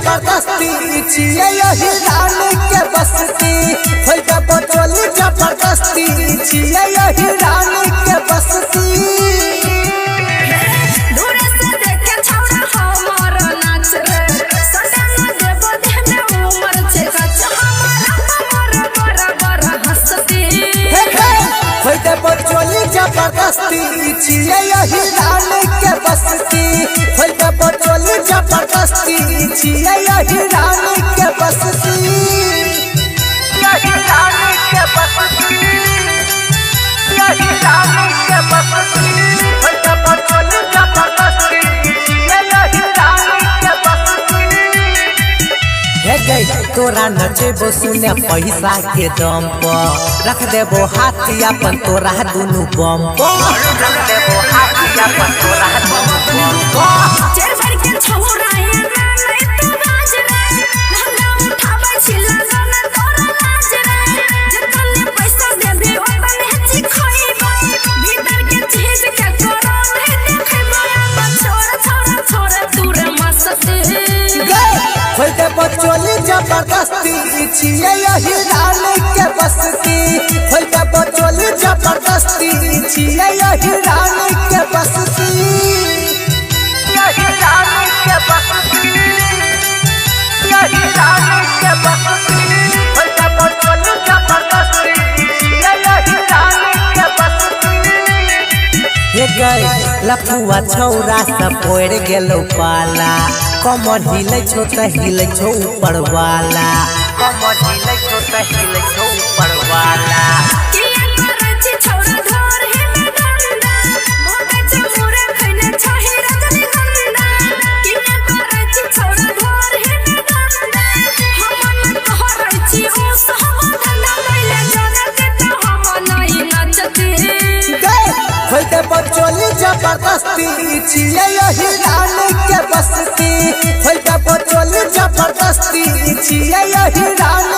जबरदस्ती छिए यही रानी के बस्ती होइबे बचोली जबरदस्ती छिए यही रानी के बस्ती बचोली जबरदस्ती छिए यही रानी के बस्ती होइबे बचोली जबरदस्ती छिए यही रानी के बस्ती यही रानी के बस्ती यही रानी के बस्ती होइबे बचोली जबरदस्ती छिए यही रानी के बस्ती हे गई तोरा नचेबो सुने पैसा के दम पर रख देबो हाथी अपन तोरा दुनु बम रख देबो हाथी अपन तोरा दुनु बम चेरबर के छोरा ये नहीं तो राज रे लहंगा उठाबै छिला गाना तोरा लाज रे जतने पैसा देबे ओइ बने चिखइबो भीतर के चीज के तोरा नहीं देखबो छोरा छोरा छोरा दूर मसते होइबे बचोली जबरदस्ती छिए यही रानी के बस्ती होइबे बचोली जबरदस्ती छिए यही रानी के बस्ती यही रानी के बस्ती यही रानी के बस्ती होइबे बचोली जबरदस्ती छिए यही रानी के बस्ती हे गई लफुआ छौरा सब पड़ गेलो पाला कमर हिले छो त हिले छो ऊपर वाला कमर हिले छो त हिले छो ऊपर वाला किया करछि छोरा घर हे गंदा मोटे चमुरे खने छहि रजनी गंदा किया करछि छोरा घर हे गंदा हमन कहरछि ओ सहबंधा लैले जाने के त हम नहीं नचते होइबे बचोली जबरदस्ती छिए यही रानी के बस्ती होइबे बचोली जबरदस्ती छिए यही रानी